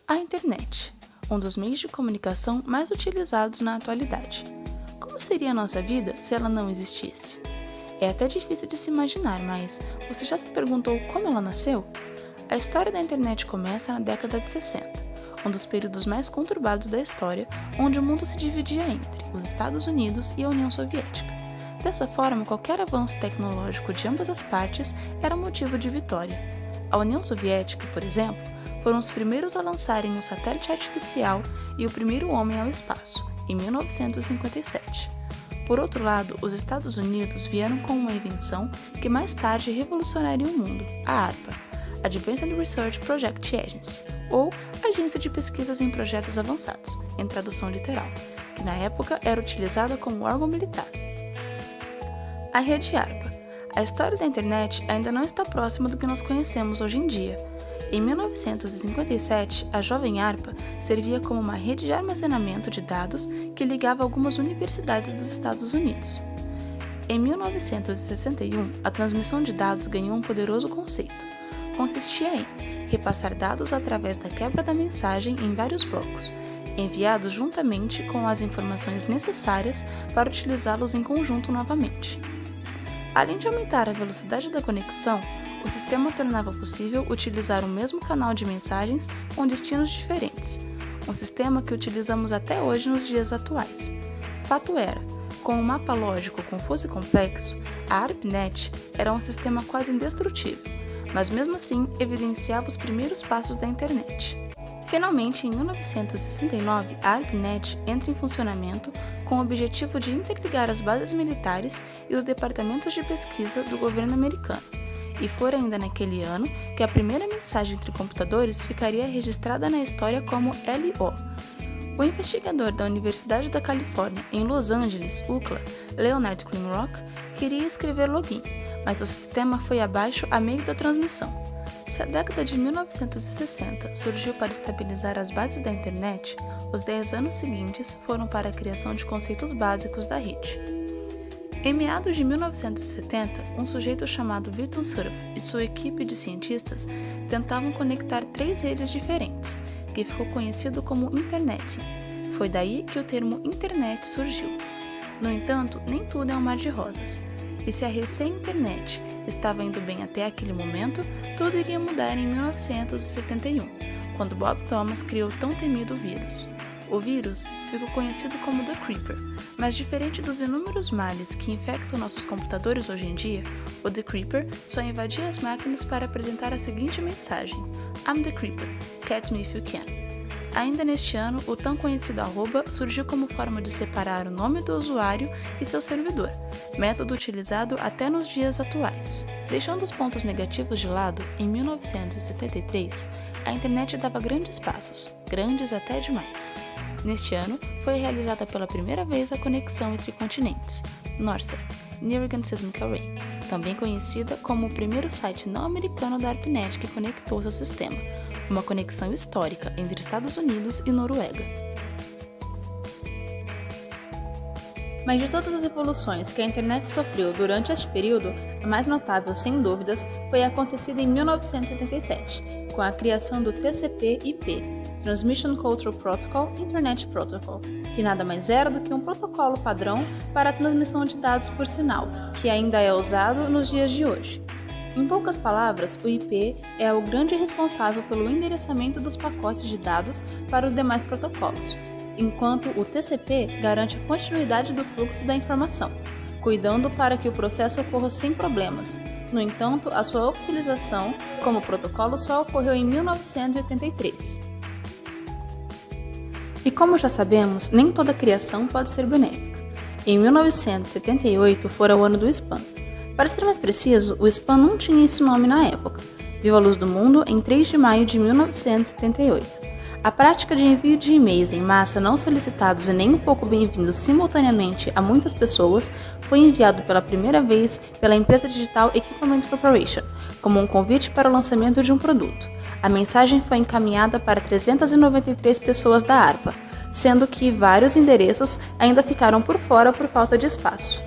A internet, um dos meios de comunicação mais utilizados na atualidade. Como seria a nossa vida se ela não existisse? É até difícil de se imaginar, mas você já se perguntou como ela nasceu? A história da internet começa na década de 60, um dos períodos mais conturbados da história, onde o mundo se dividia entre os Estados Unidos e a União Soviética. Dessa forma, qualquer avanço tecnológico de ambas as partes era motivo de vitória. A União Soviética, por exemplo, foram os primeiros a lançarem um satélite artificial e o primeiro homem ao espaço, em 1957. Por outro lado, os Estados Unidos vieram com uma invenção que mais tarde revolucionaria o mundo, a ARPA, Advanced Research Project Agency, ou Agência de Pesquisas em Projetos Avançados, em tradução literal, que na época era utilizada como órgão militar. A rede ARPA. A história da internet ainda não está próxima do que nós conhecemos hoje em dia. Em 1957, a jovem ARPA servia como uma rede de armazenamento de dados que ligava algumas universidades dos Estados Unidos. Em 1961, a transmissão de dados ganhou um poderoso conceito. Consistia em repassar dados através da quebra da mensagem em vários blocos, enviados juntamente com as informações necessárias para utilizá-los em conjunto novamente. Além de aumentar a velocidade da conexão, o sistema tornava possível utilizar o mesmo canal de mensagens com destinos diferentes, um sistema que utilizamos até hoje nos dias atuais. Fato era, com um mapa lógico confuso e complexo, a ARPANET era um sistema quase indestrutível, mas mesmo assim evidenciava os primeiros passos da internet. Finalmente, em 1969, a ARPANET entra em funcionamento com o objetivo de interligar as bases militares e os departamentos de pesquisa do governo americano, e foi ainda naquele ano que a primeira mensagem entre computadores ficaria registrada na história como LO. O investigador da Universidade da Califórnia, em Los Angeles, UCLA, Leonard Kleinrock, queria escrever login, mas o sistema foi abaixo a meio da transmissão. Se a década de 1960 surgiu para estabilizar as bases da internet, os 10 anos seguintes foram para a criação de conceitos básicos da rede. Em meados de 1970, um sujeito chamado Vinton Cerf e sua equipe de cientistas tentavam conectar 3 redes diferentes, que ficou conhecido como Internet. Foi daí que o termo internet surgiu. No entanto, nem tudo é um mar de rosas. E se a recém-internet estava indo bem até aquele momento, tudo iria mudar em 1971, quando Bob Thomas criou o tão temido vírus. O vírus ficou conhecido como The Creeper, mas diferente dos inúmeros males que infectam nossos computadores hoje em dia, o The Creeper só invadia as máquinas para apresentar a seguinte mensagem: I'm the Creeper, catch me if you can. Ainda neste ano, o tão conhecido arroba surgiu como forma de separar o nome do usuário e seu servidor, método utilizado até nos dias atuais. Deixando os pontos negativos de lado, em 1973, a internet dava grandes passos, grandes até demais. Neste ano, foi realizada pela primeira vez a conexão entre continentes, NORSA, Narragansett Seismic Array, também conhecida como o primeiro site não americano da ARPANET que conectou seu sistema, uma conexão histórica entre Estados Unidos e Noruega. Mas de todas as evoluções que a internet sofreu durante este período, a mais notável, sem dúvidas, foi a acontecida em 1977, com a criação do TCP/IP, Transmission Control Protocol Internet Protocol, que nada mais era do que um protocolo padrão para a transmissão de dados por sinal, que ainda é usado nos dias de hoje. Em poucas palavras, o IP é o grande responsável pelo endereçamento dos pacotes de dados para os demais protocolos, enquanto o TCP garante a continuidade do fluxo da informação, cuidando para que o processo ocorra sem problemas. No entanto, a sua oficialização como protocolo só ocorreu em 1983. E como já sabemos, nem toda criação pode ser benéfica. Em 1978 fora o ano do spam. Para ser mais preciso, o spam não tinha esse nome na época. Viu a luz do mundo em 3 de maio de 1978. A prática de envio de e-mails em massa não solicitados e nem um pouco bem-vindos simultaneamente a muitas pessoas foi enviado pela primeira vez pela empresa digital Equipment Corporation, como um convite para o lançamento de um produto. A mensagem foi encaminhada para 393 pessoas da ARPA, sendo que vários endereços ainda ficaram por fora por falta de espaço.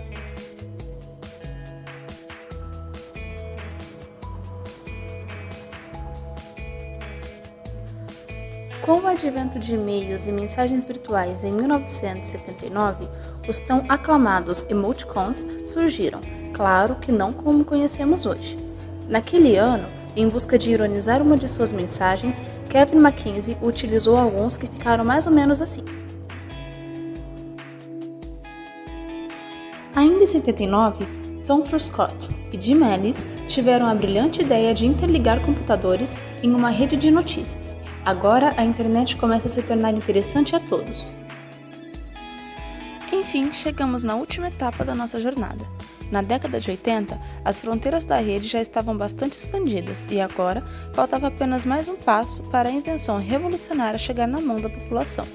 Com o advento de e-mails e mensagens virtuais em 1979, os tão aclamados emoticons surgiram, claro que não como conhecemos hoje. Naquele ano, em busca de ironizar uma de suas mensagens, Kevin McKinsey utilizou alguns que ficaram mais ou menos assim. Ainda em 79, Tom Truscott e Jim Ellis tiveram a brilhante ideia de interligar computadores em uma rede de notícias. Agora a internet começa a se tornar interessante a todos. Enfim, chegamos na última etapa da nossa jornada. Na década de 80, as fronteiras da rede já estavam bastante expandidas e agora faltava apenas mais um passo para a invenção revolucionária chegar na mão da população.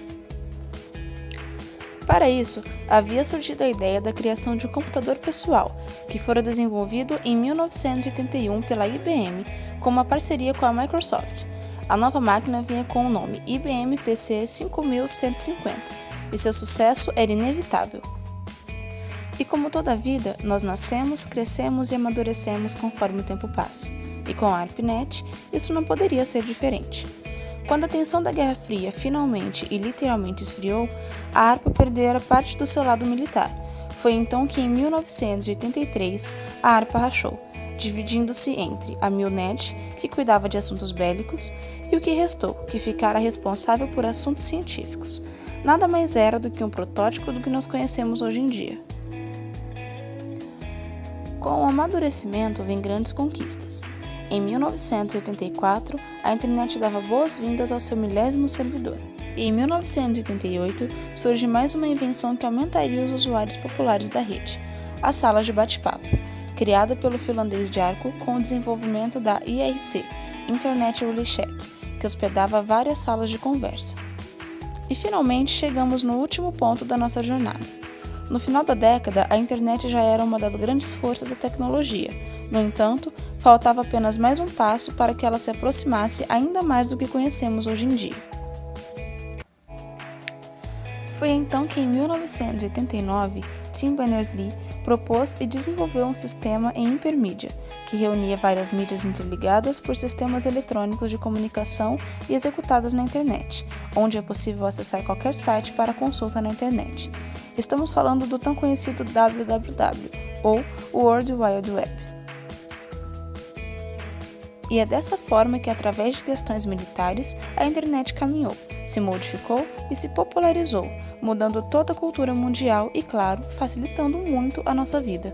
Para isso, havia surgido a ideia da criação de um computador pessoal, que fora desenvolvido em 1981 pela IBM com uma parceria com a Microsoft. A nova máquina vinha com o nome IBM PC 5150 e seu sucesso era inevitável. E como toda a vida, nós nascemos, crescemos e amadurecemos conforme o tempo passa. E com a ARPANET, isso não poderia ser diferente. Quando a tensão da Guerra Fria finalmente e literalmente esfriou, a ARPA perdera parte do seu lado militar. Foi então que em 1983 a ARPA rachou, dividindo-se entre a MILNET, que cuidava de assuntos bélicos, e o que restou, que ficara responsável por assuntos científicos. Nada mais era do que um protótipo do que nós conhecemos hoje em dia. Com o amadurecimento vem grandes conquistas. Em 1984, a internet dava boas-vindas ao seu 1000º servidor. E em 1988, surge mais uma invenção que aumentaria os usuários populares da rede, a sala de bate-papo, criada pelo finlandês Jarkko com o desenvolvimento da IRC, Internet Relay Chat, que hospedava várias salas de conversa. E finalmente chegamos no último ponto da nossa jornada. No final da década, a internet já era uma das grandes forças da tecnologia. No entanto, faltava apenas mais um passo para que ela se aproximasse ainda mais do que conhecemos hoje em dia. Foi então que, em 1989, Tim Berners-Lee propôs e desenvolveu um sistema em hipermídia, que reunia várias mídias interligadas por sistemas eletrônicos de comunicação e executadas na internet, onde é possível acessar qualquer site para consulta na internet. Estamos falando do tão conhecido www, ou World Wide Web. E é dessa forma que, através de questões militares, a internet caminhou, se modificou e se popularizou, mudando toda a cultura mundial e, claro, facilitando muito a nossa vida.